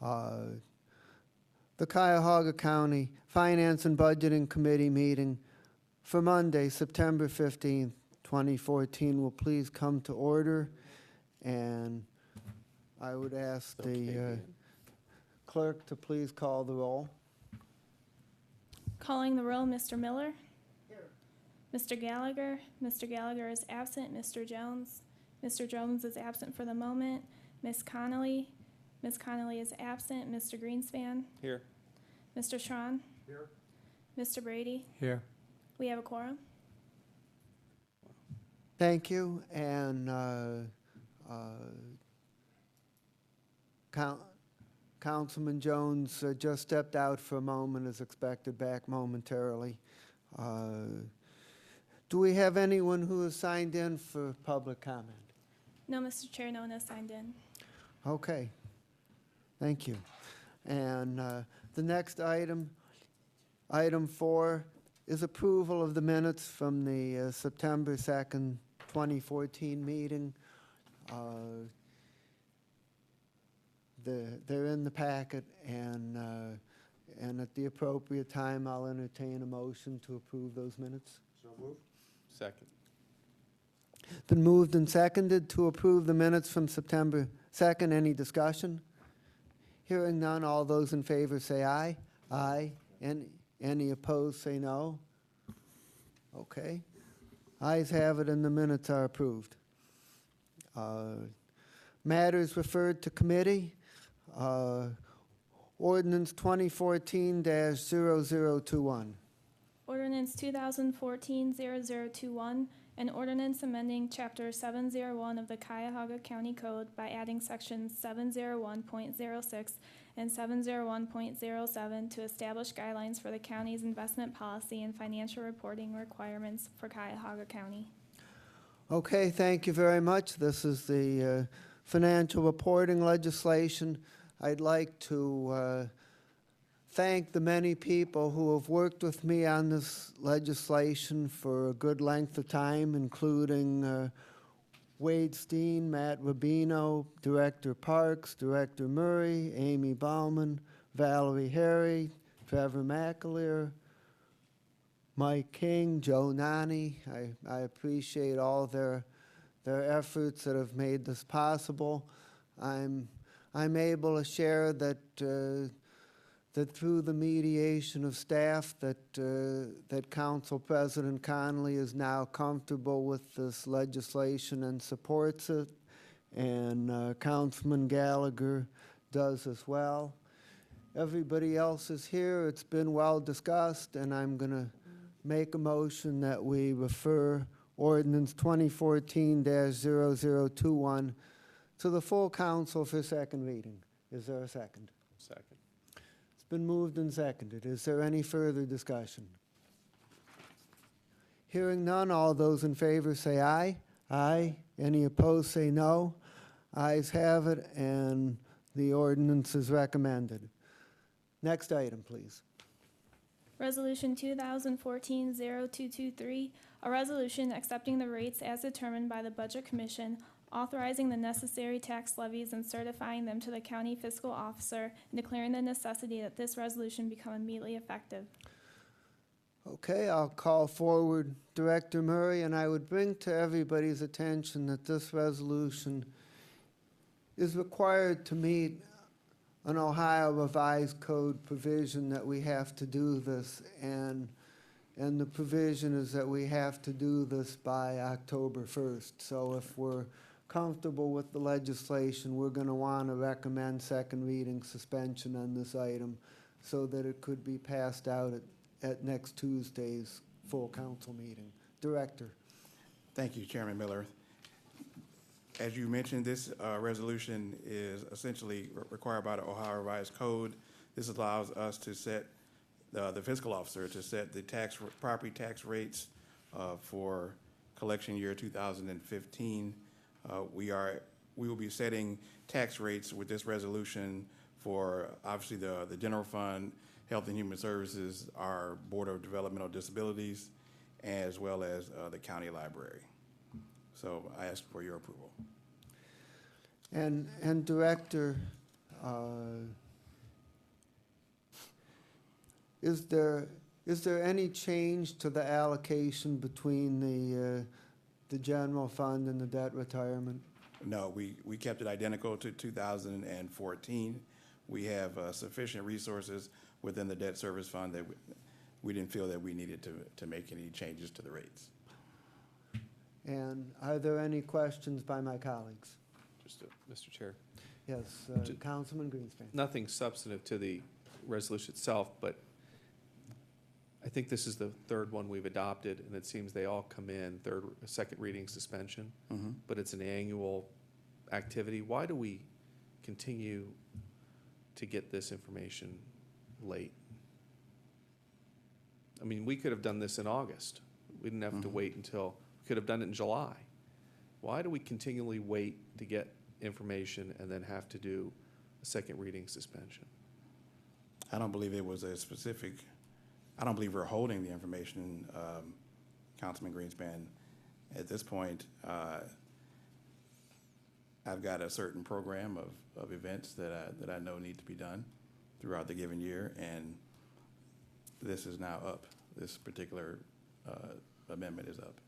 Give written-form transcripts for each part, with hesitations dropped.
Uh, the Cuyahoga County Finance and Budgeting Committee meeting for Monday, September 15th, 2014 will please come to order. And I would ask the clerk to please call the roll. Calling the roll, Mr. Miller. Here. Mr. Gallagher. Mr. Gallagher is absent. Mr. Jones. Mr. Jones is absent for the moment. Ms. Connolly. Ms. Connolly is absent. Mr. Greenspan. Here. Mr. Schron. Here. Mr. Brady. Here. We have a quorum. Thank you. And Councilman Jones just stepped out for a moment, as expected, back momentarily. Do we have anyone who has signed in for public comment? No, Mr. Chair, no one has signed in. Okay. Thank you. And the next item, item 4, is approval of the minutes from the September 2nd, 2014 meeting. They're in the packet, and at the appropriate time, I'll entertain a motion to approve those minutes. So moved. Second. Been moved and seconded to approve the minutes from September 2nd. Any discussion? Hearing none, all those in favor say aye. Aye. Any opposed say no. Okay. Ayes have it, and the minutes are approved. Matters referred to committee. Ordinance 2014-0021. Ordinance 2014-0021, an ordinance amending Chapter 701 of the Cuyahoga County Code by adding Sections 701.06 and 701.07 to establish guidelines for the county's investment policy and financial reporting requirements for Cuyahoga County. Okay, thank you very much. This is the financial reporting legislation. I'd like to thank the many people who have worked with me on this legislation for a good length of time, including Wade Steen, Matt Rubino, Director Parks, Director Murray, Amy Bauman, Valerie Harry, Trevor McAleer, Mike King, Joe Nani. I appreciate all their efforts that have made this possible. I'm able to share that that through the mediation of staff that Council President Connolly is now comfortable with this legislation and supports it, and Councilman Gallagher does as well. Everybody else is here. It's been well discussed, and I'm going to make a motion that we refer Ordinance 2014-0021 to the full council for second reading. Is there a second? Second. It's been moved and seconded. Is there any further discussion? Hearing none, all those in favor say aye. Aye. Any opposed say no. Ayes have it, and the ordinance is recommended. Next item, please. Resolution 2014-0223, a resolution accepting the rates as determined by the Budget Commission, authorizing the necessary tax levies and certifying them to the county fiscal officer, and declaring the necessity that this resolution become immediately effective. Okay, I'll call forward Director Murray, and I would bring to everybody's attention that this resolution is required to meet an Ohio Revised Code provision that we have to do this, and the provision is that we have to do this by October 1st. So if we're comfortable with the legislation, we're going to want to recommend second reading suspension on this item so that it could be passed out at next Tuesday's full council meeting. Director. Thank you, Chairman Miller. As you mentioned, this resolution is essentially required by the Ohio Revised Code. This allows us to set the fiscal officer to set the property tax rates for collection year 2015. We will be setting tax rates with this resolution for obviously the general fund, Health and Human Services, our Board of Developmental Disabilities, as well as the county library. So I ask for your approval. And Director, Is there any change to the allocation between the general fund and the debt retirement? No, we kept it identical to 2014. We have sufficient resources within the debt service fund that we didn't feel that we needed to make any changes to the rates. And are there any questions by my colleagues? Just, Mr. Chair, Yes, Councilman Greenspan. nothing substantive to the resolution itself, but I think this is the third one we've adopted, and it seems they all come in, second reading suspension, but it's an annual activity. Why do we continue to get this information late? I mean, we could have done this in August. We didn't have to wait until, we could have done it in July. Why do we continually wait to get information and then have to do a second reading suspension? I don't believe it was a specific, I don't believe we're holding the information, Councilman Greenspan. At this point, I've got a certain program of events that I know need to be done throughout the given year, and this is now up. This particular amendment is up,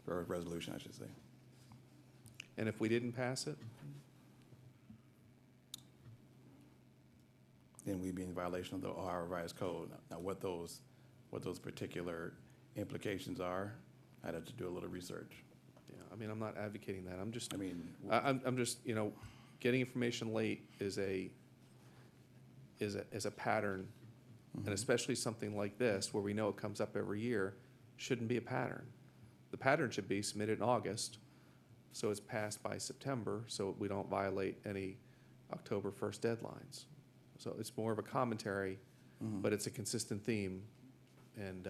or resolution, I should say. And if we didn't pass it? Then we'd be in violation of the Ohio Revised Code. Now, what those particular implications are, I'd have to do a little research. Yeah, I mean, I'm not advocating that. I'm just, I mean, I'm just, you know, getting information late is a pattern, and especially something like this, where we know it comes up every year, shouldn't be a pattern. The pattern should be submitted in August, so it's passed by September, so we don't violate any October 1st deadlines. So it's more of a commentary, but it's a consistent theme, and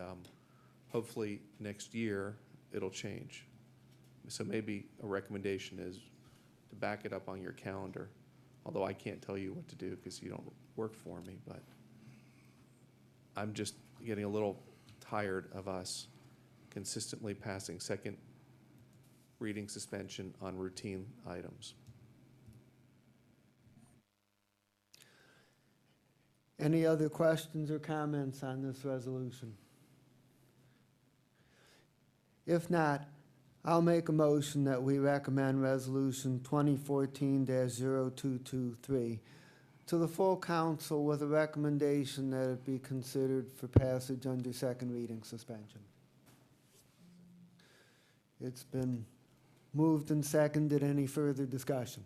hopefully next year it'll change. So maybe a recommendation is to back it up on your calendar, although I can't tell you what to do because you don't work for me, but I'm just getting a little tired of us consistently passing second reading suspension on routine items. Any other questions or comments on this resolution? If not, I'll make a motion that we recommend Resolution 2014-0223 to the full council with a recommendation that it be considered for passage under second reading suspension. It's been moved and seconded. Any further discussion?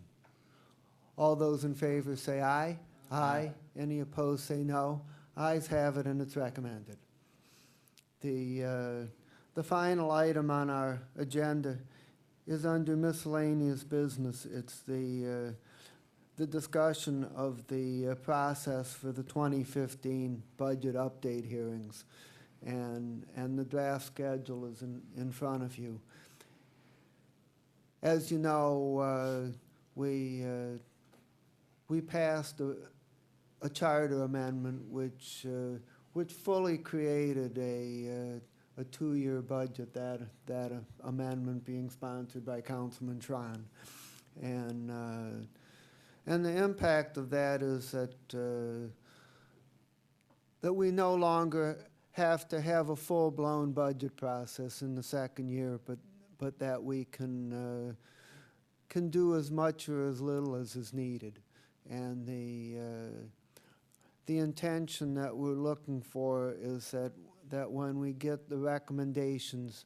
All those in favor say aye. Aye. Any opposed say no. Ayes have it, and it's recommended. The final item on our agenda is under miscellaneous business. It's the discussion of the process for the 2015 budget update hearings, and the draft schedule is in front of you. As you know, we passed a charter amendment which fully created a 2-year budget. That amendment being sponsored by Councilman Tron, and the impact of that is that we no longer have to have a full-blown budget process in the second year, but that we can do as much or as little as is needed. And the intention that we're looking for is that when we get the recommendations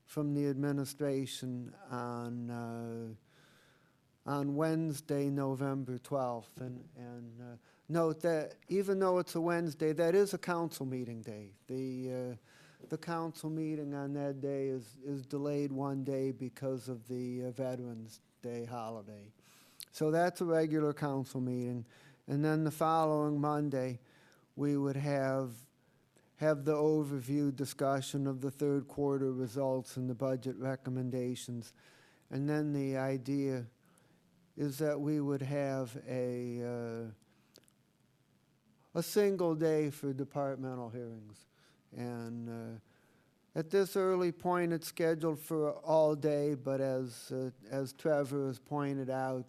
from the administration on Wednesday, November 12th, and note that even though it's a Wednesday, that is a council meeting day. The council meeting on that day is delayed one day because of the Veterans Day holiday. So that's a regular council meeting. And then the following Monday, we would have the overview discussion of the third quarter results and the budget recommendations. And then the idea is that we would have a single day for departmental hearings. And at this early point, it's scheduled for all day, but as Trevor has pointed out,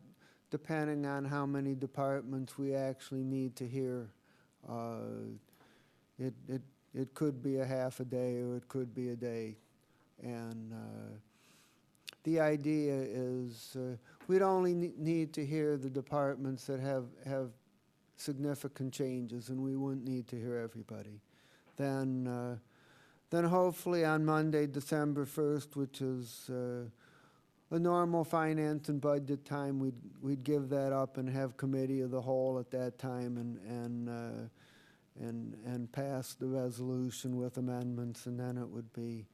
depending on how many departments we actually need to hear, it could be a half a day or it could be a day. And the idea is we'd only need to hear the departments that have significant changes, and we wouldn't need to hear everybody. Then hopefully on Monday, December 1st, which is a normal finance and budget time, we'd give that up and have committee of the whole at that time and pass the resolution with amendments, and then it would be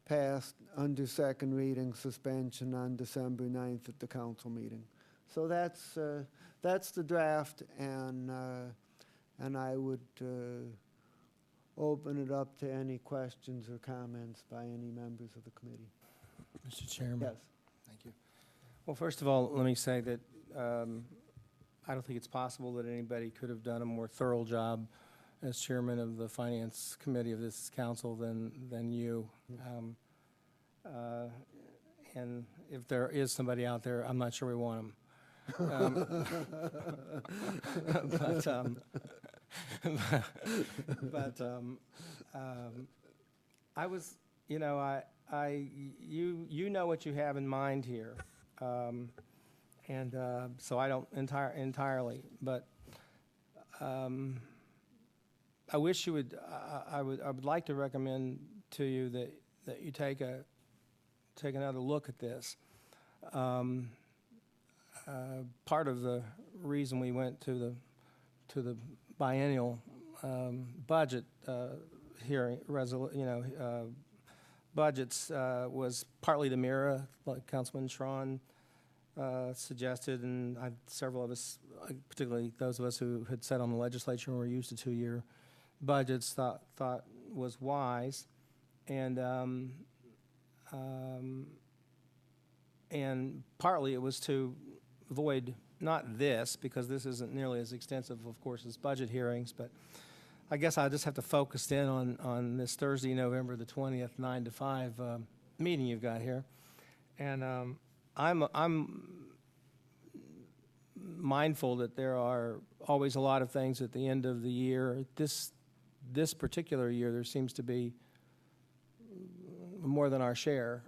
passed under second reading suspension on December 9th at the council meeting. So that's the draft, and I would open it up to any questions or comments by any members of the committee. Mr. Chairman. Yes. Thank you. Well, first of all, let me say that I don't think it's possible that anybody could have done a more thorough job as chairman of the finance committee of this council than you. And if there is somebody out there, I'm not sure we want him. I was, you know, you know what you have in mind here, and so I don't entirely, but I wish you would. I would like to recommend to you that you take another look at this. Part of the reason we went to the biennial budget hearing, budgets was partly to mirror, like Councilman Schron suggested, and several of us, particularly those of us who had sat on the legislature and were used to two-year budgets, thought was wise, and partly it was to avoid not this, because this isn't nearly as extensive, of course, as budget hearings, but I guess I just have to focus in on this Thursday, November the 20th, 9 to 5 meeting you've got here. And I'm mindful that there are always a lot of things at the end of the year. This particular year, there seems to be more than our share,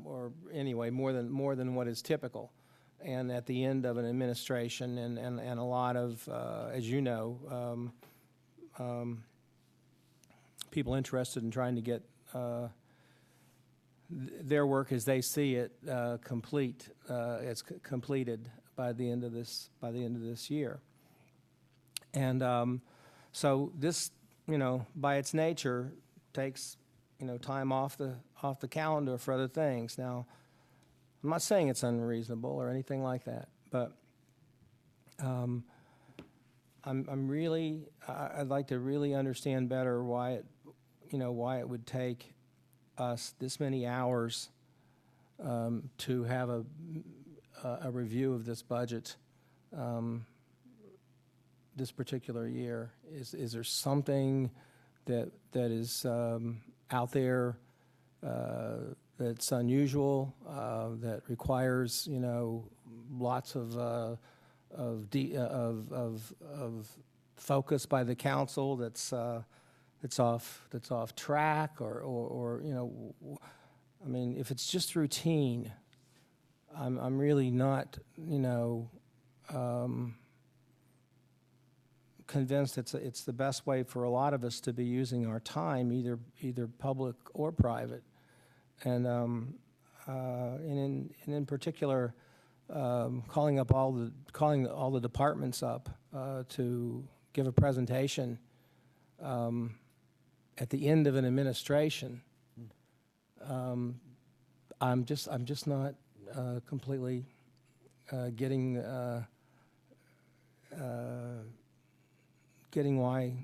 or anyway, more than what is typical. And at the end of an administration, and a lot of, as you know, people interested in trying to get their work as they see it completed by the end of this year. And so this, by its nature, takes time off the calendar for other things. Now, I'm not saying it's unreasonable or anything like that, but I'd like to really understand better why it would take us this many hours to have a review of this budget this particular year. Is there something that is out there that's unusual, that requires lots of focus by the council, that's off track, or I mean, if it's just routine, I'm really not convinced it's the best way for a lot of us to be using our time, either public or private, and in particular, calling all the departments up to give a presentation at the end of an administration. I'm just not completely getting why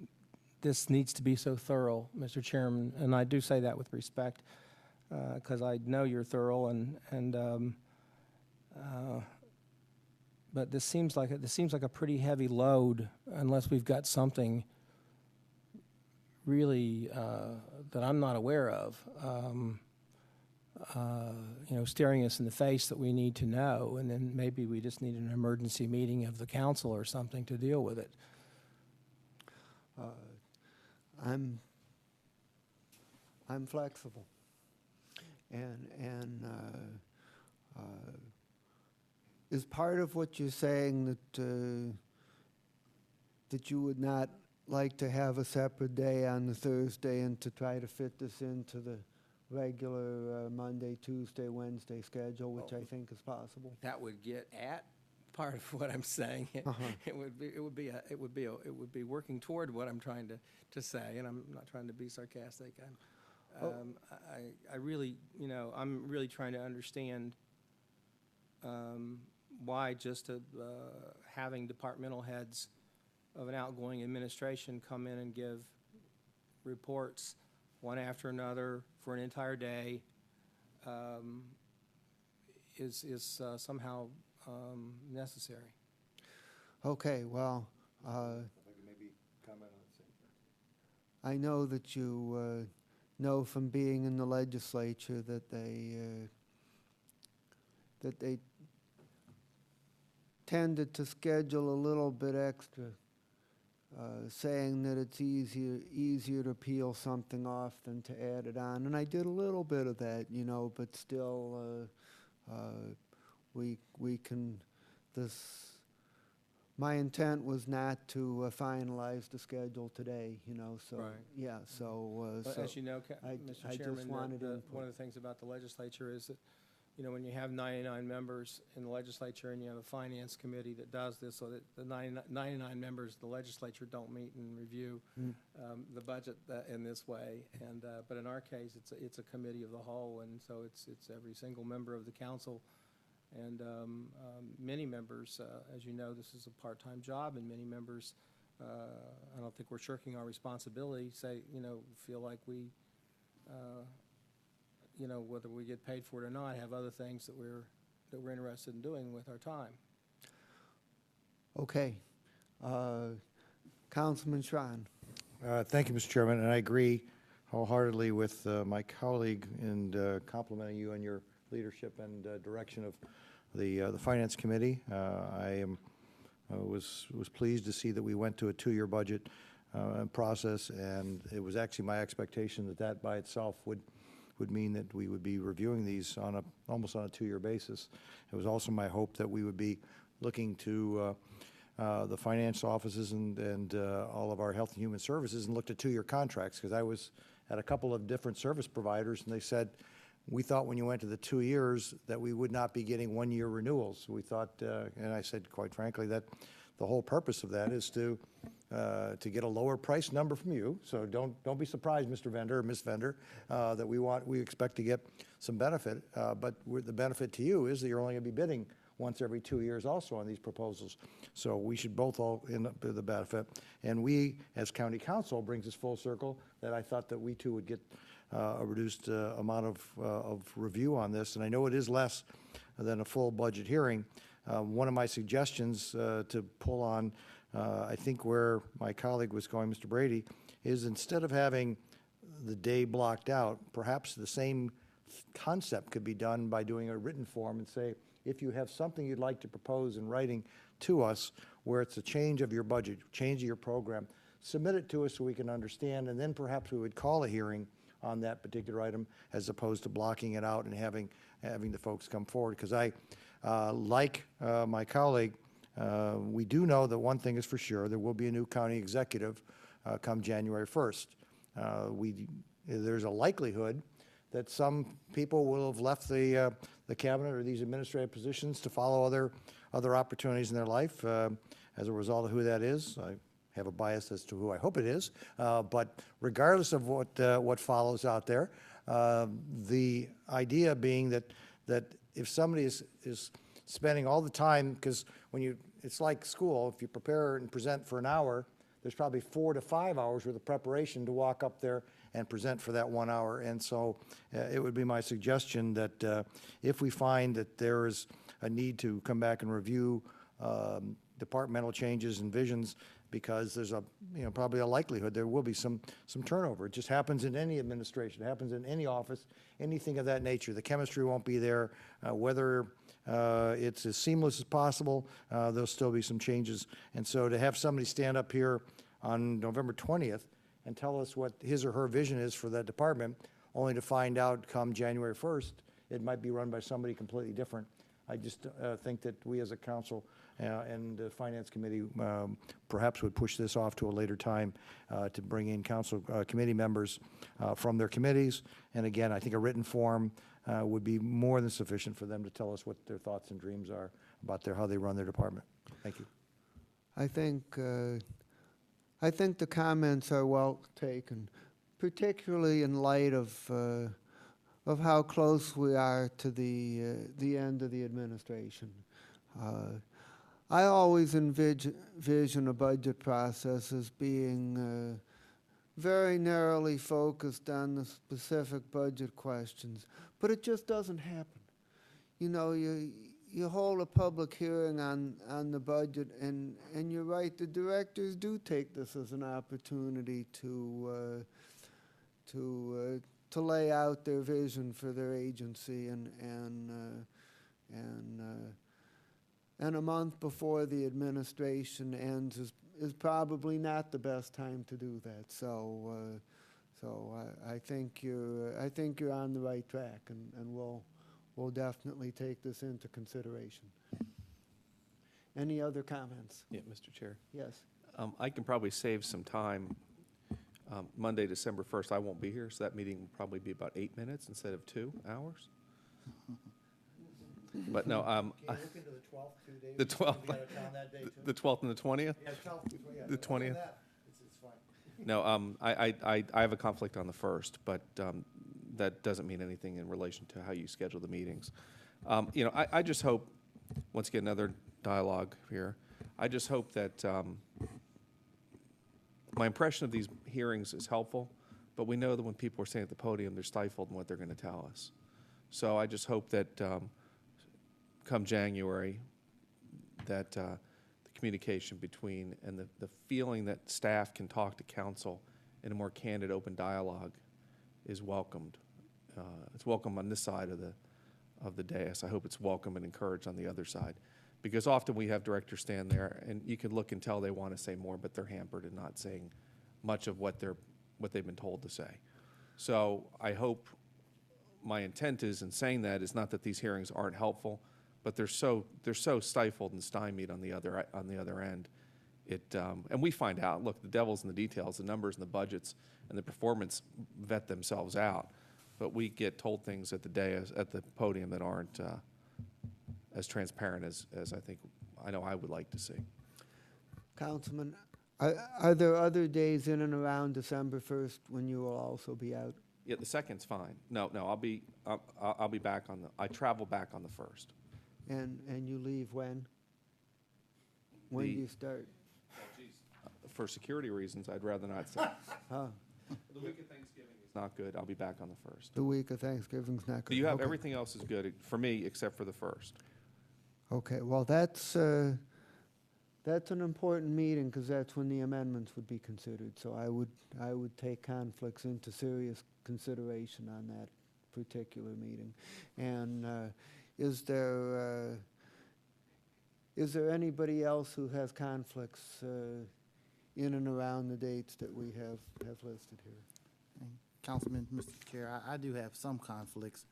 this needs to be so thorough, Mr. Chairman, and I do say that with respect, because I know you're thorough, but this seems like a pretty heavy load unless we've got something really that I'm not aware of, staring us in the face that we need to know, and then maybe we just need an emergency meeting of the council or something to deal with it. I'm flexible. And is part of what you're saying that you would not like to have a separate day on the Thursday and to try to fit this into the regular Monday, Tuesday, Wednesday schedule, which I think is possible? That would get at part of what I'm saying. It would be working toward what I'm trying to say, and I'm not trying to be sarcastic. I really, I'm really trying to understand why just having departmental heads of an outgoing administration come in and give reports one after another for an entire day is somehow necessary. Okay, well, Maybe comment on the same thing. I know that you know from being in the legislature that they tended to schedule a little bit extra, saying that it's easier to peel something off than to add it on. And I did a little bit of that, but still, we can, my intent was not to finalize the schedule today, so, Right. yeah, so. But so as you know, I Mr. just Chairman, wanted input. one of the things about the legislature is that, when you have 99 members in the legislature and you have a finance committee that does this, so that the 99 members of the legislature don't meet and review the budget in this way. And but in our case, it's a committee of the whole, and so it's every single member of the council. And many members, as you know, this is a part-time job, and many members, I don't think we're shirking our responsibility, feel like we, whether we get paid for it or not, have other things that we're interested in doing with our time. Okay. Councilman Schron. Thank you, Mr. Chairman, and I agree wholeheartedly with my colleague in complimenting you on your leadership and direction of the Finance Committee. I was pleased to see that we went to a two-year budget process, and it was actually my expectation that by itself would mean that we would be reviewing these almost on a two-year basis. It was also my hope that we would be looking to the financial offices and all of our health and human services and looked at two-year contracts, because I was at a couple of different service providers, and they said, we thought when you went to the 2 years that we would not be getting one-year renewals. We thought, and I said, quite frankly, that the whole purpose of that is to get a lower price number from you. So don't be surprised, Mr. Vendor or Ms. Vendor, that we expect to get some benefit. But the benefit to you is that you're only going to be bidding once every 2 years also on these proposals. So we should both all end up with the benefit. And we, as county council, brings us full circle that I thought that we too would get a reduced amount of review on this. And I know it is less than a full budget hearing. One of my suggestions to pull on, I think where my colleague was going, Mr. Brady, is instead of having the day blocked out, perhaps the same concept could be done by doing a written form and say, if you have something you'd like to propose in writing to us where it's a change of your budget, change of your program, submit it to us so we can understand, and then perhaps we would call a hearing on that particular item as opposed to blocking it out and having the folks come forward. Because I, like my colleague, we do know that one thing is for sure, there will be a new county executive come January 1st. There's a likelihood that some people will have left the cabinet or these administrative positions to follow other opportunities in their life as a result of who that is. I have a bias as to who I hope it is, but regardless of what follows out there, the idea being that if somebody is spending all the time, because it's like school, if you prepare and present for an hour, there's probably 4 to 5 hours worth of preparation to walk up there and present for that 1 hour. And so it would be my suggestion that if we find that there is a need to come back and review departmental changes and visions, because there's probably a likelihood there will be some turnover. It just happens in any administration. It happens in any office, anything of that nature. The chemistry won't be there. Whether it's as seamless as possible, there'll still be some changes. And so to have somebody stand up here on November 20th and tell us what his or her vision is for that department, only to find out come January 1st, it might be run by somebody completely different. I just think that we as a council and the Finance Committee perhaps would push this off to a later time to bring in council committee members from their committees. And again, I think a written form would be more than sufficient for them to tell us what their thoughts and dreams are about how they run their department. Thank you. I think the comments are well taken, particularly in light of how close we are to the end of the administration. I always envision a budget process as being very narrowly focused on the specific budget questions, but it just doesn't happen. You know, you hold a public hearing on the budget, and you're right, the directors do take this as an opportunity to lay out their vision for their agency, and a month before the administration ends is probably not the best time to do that. So I think you're on the right track, and we'll definitely take this into consideration. Any other comments? Yeah, Mr. Chair. Yes. I can probably save some time. Monday, December 1st, I won't be here, so that meeting will probably be about 8 minutes instead of 2 hours. But no, Can you look into the 12th, 2 days? The 12th. You'll be out of town that day, too? the 12th and the 20th? Yeah, 12th, yeah. The 20th. It's fine. No, I have a conflict on the 1st, but that doesn't mean anything in relation to how you schedule the meetings. You know, I just hope, once again, another dialogue here. I just hope that my impression of these hearings is helpful, but we know that when people are sitting at the podium, they're stifled in what they're going to tell us. So I just hope that come January, that the communication between and the feeling that staff can talk to council in a more candid, open dialogue is welcomed. It's welcome on this side of the dais. I hope it's welcome and encouraged on the other side. Because often we have directors stand there, and you can look and tell they want to say more, but they're hampered in not saying much of what they've been told to say. So I hope my intent is in saying that is not that these hearings aren't helpful, but they're so stifled and stymied on the other end. And we find out. Look, the devil's in the details. The numbers and the budgets and the performance vet themselves out, but we get told things at the podium that aren't as transparent as I know I would like to see. Councilman, are there other days in and around December 1st when you will also be out? Yeah, the 2nd's fine. No, I'll be back I travel back on the 1st. And you leave when? When do you start? For security reasons, I'd rather not say. Huh, The week of Thanksgiving is not good. I'll be back on the 1st. the week of Thanksgiving's not good. Do you have Okay. everything else is good for me except for the 1st? Okay, well, that's an important meeting, because that's when the amendments would be considered. So I would take conflicts into serious consideration on that particular meeting. And is there anybody else who has conflicts in and around the dates that we have listed here? Councilman, Mr. Chair, I do have some conflicts.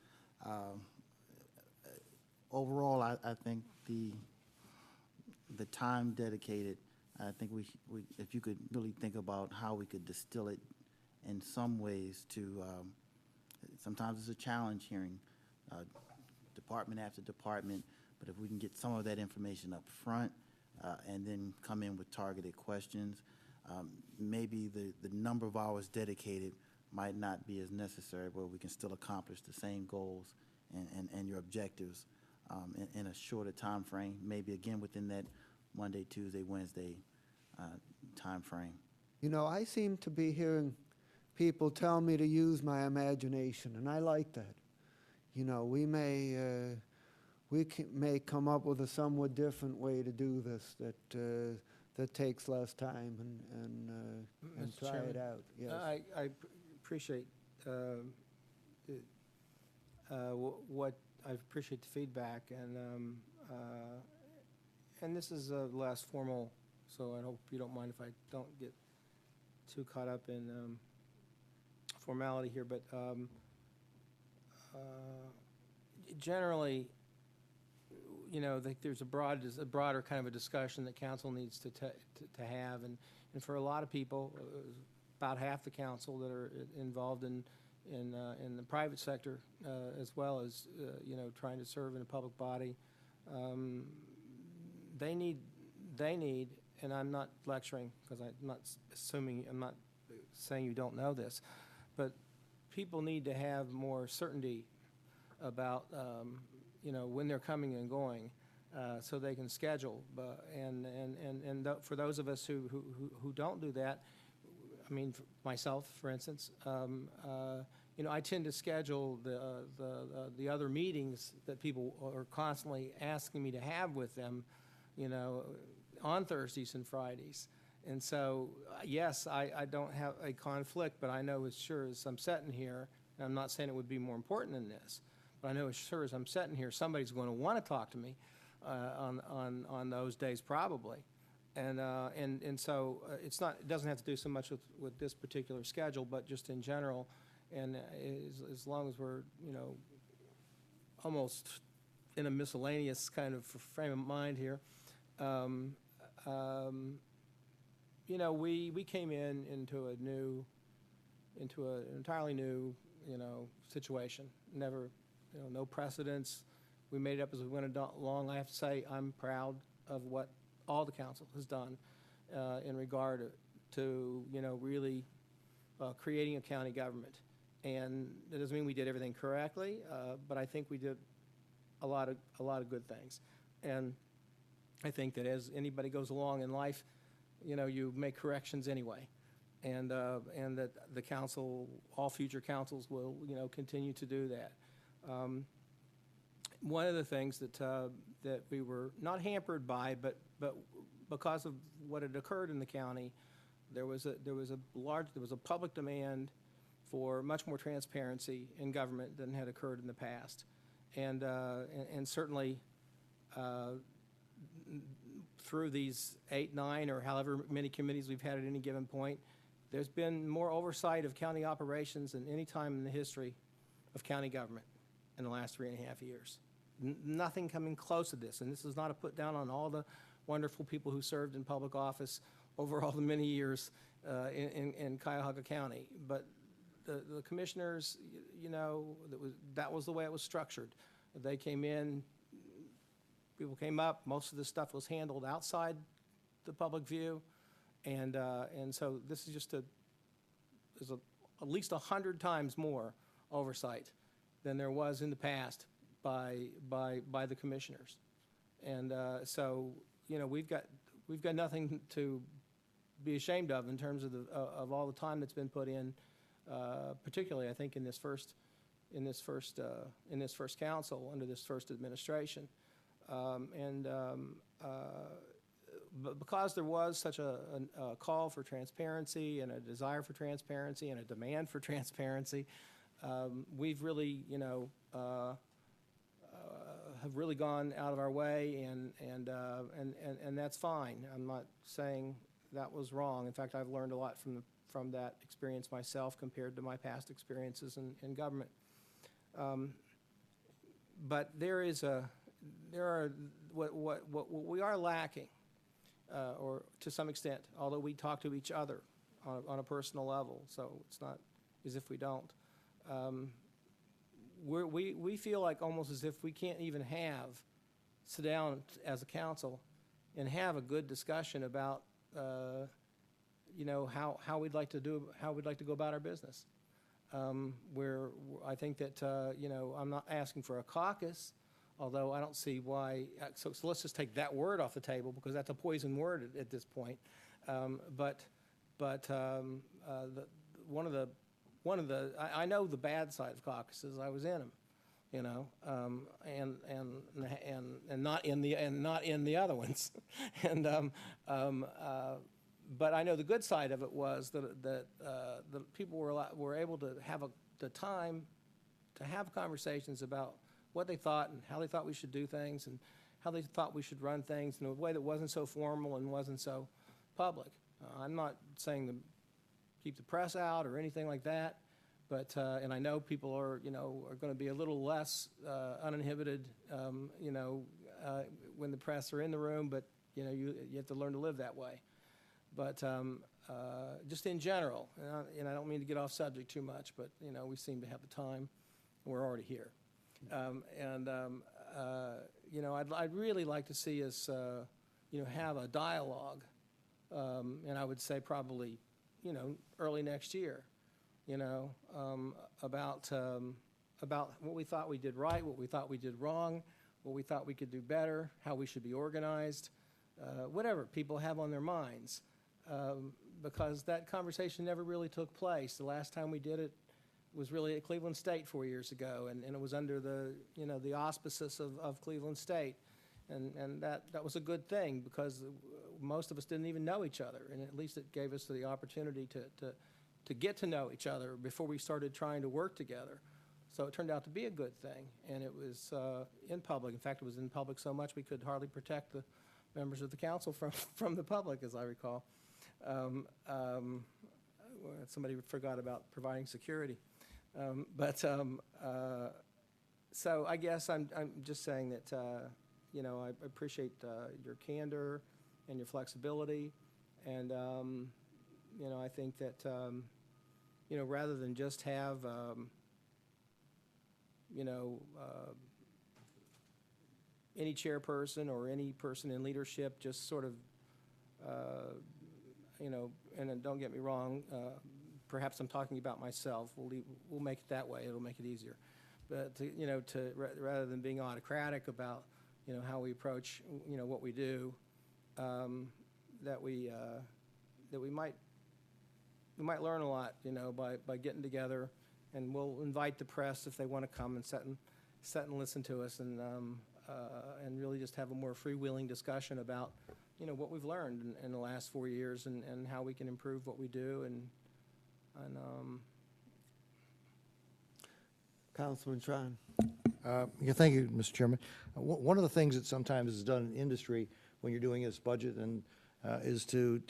Overall, I think the time dedicated, I think we if you could really think about how we could distill it in some ways to, sometimes it's a challenge hearing department after department, but if we can get some of that information up front and then come in with targeted questions, maybe the number of hours dedicated might not be as necessary, but we can still accomplish the same goals and your objectives in a shorter time frame, maybe again within that Monday, Tuesday, Wednesday time frame. You know, I seem to be hearing people tell me to use my imagination, and I like that. You know, we may come up with a somewhat different way to do this that takes less time and Mr. try Chairman, it out. Yes. I appreciate what I appreciate the feedback, and this is the last formal, so I hope you don't mind if I don't get too caught up in formality here, but generally, you know, there's a broader kind of a discussion that council needs to have, and for a lot of people, about half the council that are involved in the private sector, as well as you know, trying to serve in a public body, they need, and I'm not lecturing because I'm not saying you don't know this, but people need to have more certainty about you know, when they're coming and going, so they can schedule. For those of us who don't do that, I mean, myself, for instance, you know, I tend to schedule the other meetings that people are constantly asking me to have with them, you know, on Thursdays and Fridays. And so, yes, I don't have a conflict, but I know as sure as I'm sitting here, and I'm not saying it would be more important than this, but I know as sure as I'm sitting here, somebody's going to want to talk to me on those days probably. And so it's not, it doesn't have to do so much with this particular schedule, but just in general. And as long as we're, you know, almost in a miscellaneous kind of frame of mind here, you know, we came into an entirely new, you know, situation. Never, you know, no precedents. We made it up as we went along. I have to say I'm proud of what all the council has done in regard to, you know, really creating a county government. And that doesn't mean we did everything correctly, but I think we did a lot of good things. And I think that as anybody goes along in life, you know, you make corrections anyway, and that the council, all future councils will, you know, continue to do that. One of the things that we were not hampered by, but because of what had occurred in the county, there was a public demand for much more transparency in government than had occurred in the past, and certainly through these 8, 9, or however many committees we've had at any given point, there's been more oversight of county operations than any time in the history of county government in the last 3.5 years. Nothing coming close to this, and this is not a put down on all the wonderful people who served in public office over all the many years in Cuyahoga County, but the commissioners, you know, that was the way it was structured. They came in, people came up, most of the stuff was handled outside the public view, and so this is just there's at least 100 times more oversight than there was in the past by the commissioners, and so, you know, we've got nothing to be ashamed of in terms of all the time that's been put in, particularly I think in this first council under this first administration, but because there was such a call for transparency and a desire for transparency and a demand for transparency, we've really, you know, have really gone out of our way, and that's fine. I'm not saying that was wrong. In fact, I've learned a lot from that experience myself compared to my past experiences in government. But what we are lacking, or to some extent, although we talk to each other on a personal level, so it's not as if we don't. We feel like almost as if we can't even sit down as a council and have a good discussion about, you know, how we'd like to go about our business. I think that, you know, I'm not asking for a caucus, although I don't see why. So let's just take that word off the table because that's a poison word at this point. I know the bad side of caucuses. I was in them, you know, and not in the other ones, but I know the good side of it was that the people were able to have the time to have conversations about what they thought and how they thought we should do things and how they thought we should run things in a way that wasn't so formal and wasn't so public. I'm not saying keep the press out or anything like that. But, and I know people are, are going to be a little less uninhibited, when the press are in the room, but, you have to learn to live that way. But just in general, and I don't mean to get off subject too much, but, we seem to have the time. We're already here. I'd really like to see us, have a dialogue, and I would say probably, early next year, about what we thought we did right, what we thought we did wrong, what we thought we could do better, how we should be organized, whatever people have on their minds, because that conversation never really took place. The last time we did it was really at Cleveland State 4 years ago, and it was under the, the auspices of Cleveland State. And that was a good thing, because most of us didn't even know each other, and at least it gave us the opportunity to get to know each other before we started trying to work together. So it turned out to be a good thing, and it was in public. In fact, it was in public so much we could hardly protect the members of the council from the public, as I recall. Somebody forgot about providing security. So I guess I'm just saying that, I appreciate your candor and your flexibility, and, I think that, rather than just have, any chairperson or any person in leadership just sort of, and then don't get me wrong, perhaps I'm talking about myself. We'll make it that way. It'll make it easier. But rather than being autocratic about how we approach what we do, that we might learn a lot by getting together, and we'll invite the press if they want to come and sit and listen to us, and really just have a more freewheeling discussion about what we've learned in the last 4 years, and how we can improve what we do, and Councilman Tron. Yeah, thank you, Mr. Chairman. One of the things that sometimes is done in industry when you're doing this budget and is you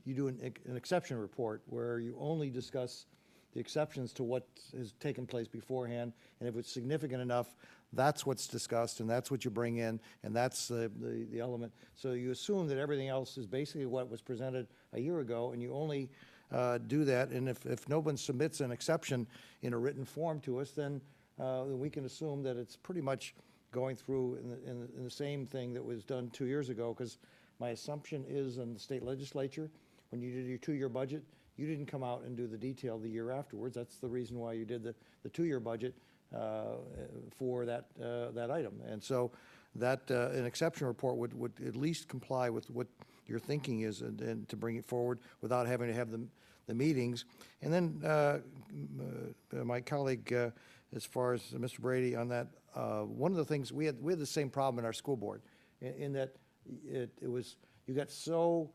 do an exception report where you only discuss the exceptions to what has taken place beforehand, and if it's significant enough, that's what's discussed, and that's what you bring in, and that's the element. So you assume that everything else is basically what was presented a year ago, and you only do that, and if no one submits an exception in a written form to us, then we can assume that it's pretty much going through in the same thing that was done 2 years ago, because my assumption is in the state legislature, when you did your 2-year budget, you didn't come out and do the detail the year afterwards. That's the reason why you did the 2-year budget for that item. And so that an exception report would at least comply with what your thinking is, and to bring it forward without having to have the meetings. And then my colleague, as far as Mr. Brady on that, one of the things we had the same problem in our school board, in that it was, you got so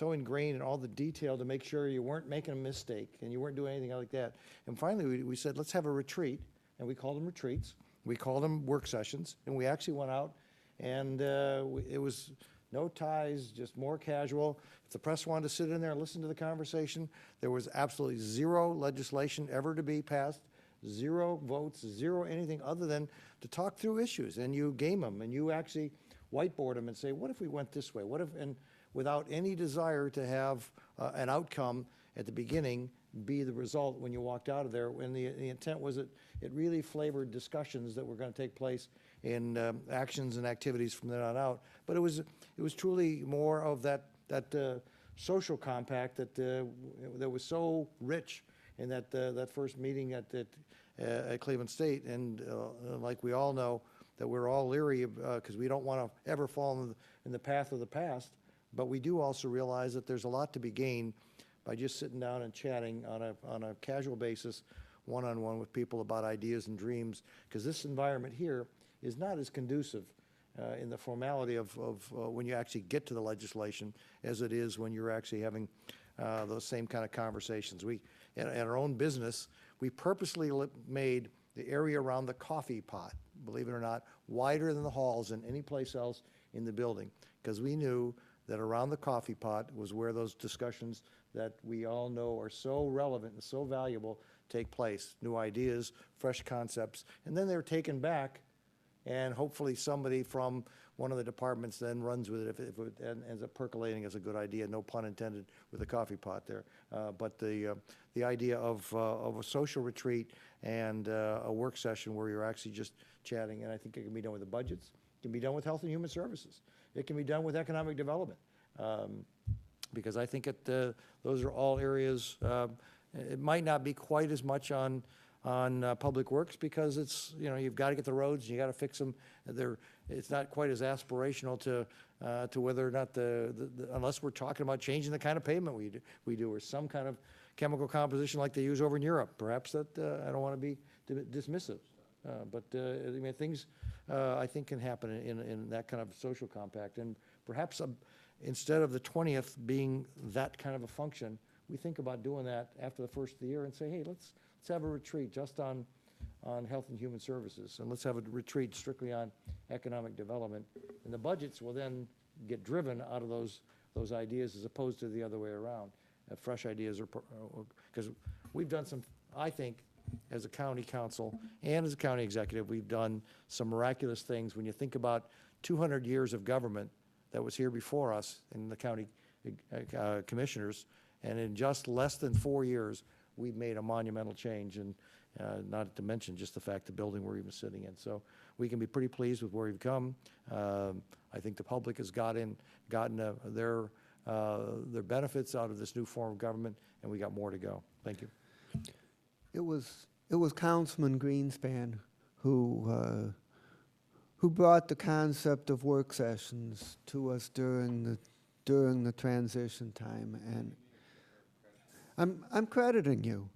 ingrained in all the detail to make sure you weren't making a mistake and you weren't doing anything like that. And finally, we said, let's have a retreat, and we called them retreats. We called them work sessions, and we actually went out, and it was no ties, just more casual. If the press wanted to sit in there and listen to the conversation, there was absolutely zero legislation ever to be passed, zero votes, zero anything other than to talk through issues. And you game them, and you actually whiteboard them and say, what if we went this way? What if, and without any desire to have an outcome at the beginning be the result when you walked out of there. When the intent was it really flavored discussions that were going to take place in actions and activities from then on out. But it was truly more of that social compact that was so rich in that first meeting at Cleveland State. And like we all know, that we're all leery because we don't want to ever fall in the path of the past. But we do also realize that there's a lot to be gained by just sitting down and chatting on a casual basis, one-on-one with people about ideas and dreams, because this environment here is not as conducive in the formality of when you actually get to the legislation as it is when you're actually having those same kind of conversations. We, in our own business, we purposely made the area around the coffee pot, believe it or not, wider than the halls and any place else in the building, because we knew that around the coffee pot was where those discussions that we all know are so relevant and so valuable take place. New ideas, fresh concepts, and then they're taken back, and hopefully somebody from one of the departments then runs with it if it ends up percolating as a good idea, no pun intended with the coffee pot there. But the idea of a social retreat and a work session where you're actually just chatting, and I think it can be done with the budgets, it can be done with Health and Human Services, it can be done with economic development, because I think those are all areas. It might not be quite as much on public works because it's, you know, you've got to get the roads, you got to fix them. It's not quite as aspirational to whether or not unless we're talking about changing the kind of pavement we do, or some kind of chemical composition like they use over in Europe. Perhaps that, I don't want to be dismissive, but I mean, things I think can happen in that kind of social compact. And perhaps instead of the 20th being that kind of a function, we think about doing that after the first of the year and say, hey, let's have a retreat just on Health and Human Services, and let's have a retreat strictly on economic development. And the budgets will then get driven out of those ideas as opposed to the other way around. Fresh ideas, because we've done some, I think, as a county council and as a county executive, we've done some miraculous things. When you think about 200 years of government that was here before us in the county commissioners, and in just less than 4 years, we've made a monumental change, and not to mention just the fact the building we're even sitting in. So we can be pretty pleased with where we've come. I think the public has gotten their benefits out of this new form of government, and we got more to go. Thank you. It was Councilman Greenspan who brought the concept of work sessions to us during the transition time, and I'm crediting you.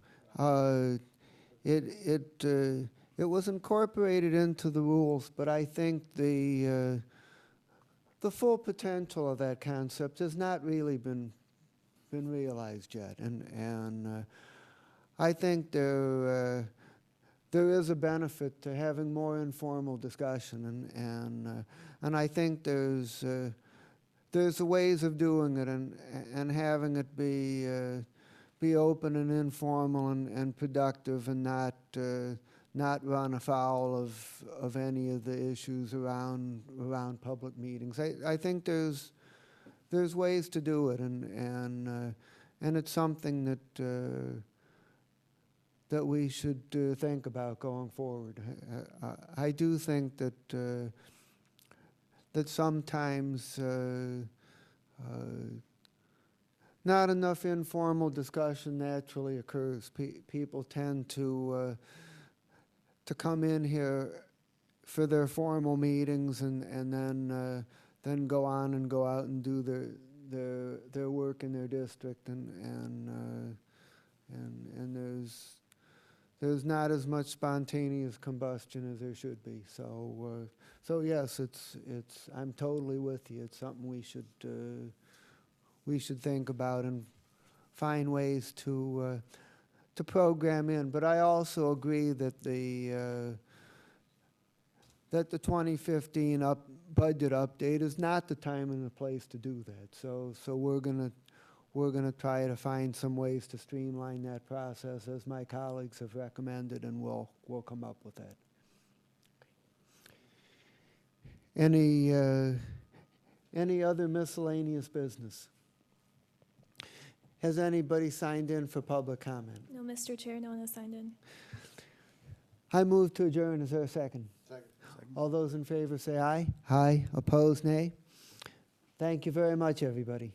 It was incorporated into the rules, but I think the full potential of that concept has not really been realized yet, and I think there is a benefit to having more informal discussion, and I think there's ways of doing it, and having it be open and informal and productive, and not run afoul of any of the issues around public meetings. I think there's ways to do it, and it's something that we should think about going forward. I do think that sometimes not enough informal discussion naturally occurs. People tend to come in here for their formal meetings and then go on and go out and do their work in their district, and there's not as much spontaneous combustion as there should be. So yes, I'm totally with you. It's something we should think about and find ways to program in. But I also agree that the 2015 budget update is not the time and the place to do that. So we're gonna try to find some ways to streamline that process, as my colleagues have recommended, and we'll come up with that. Any other miscellaneous business? Has anybody signed in for public comment? No, Mr. Chair, no one has signed in. I move to adjourn. Is there a second? Second. All those in favor say aye. Aye. Opposed, nay. Thank you very much, everybody.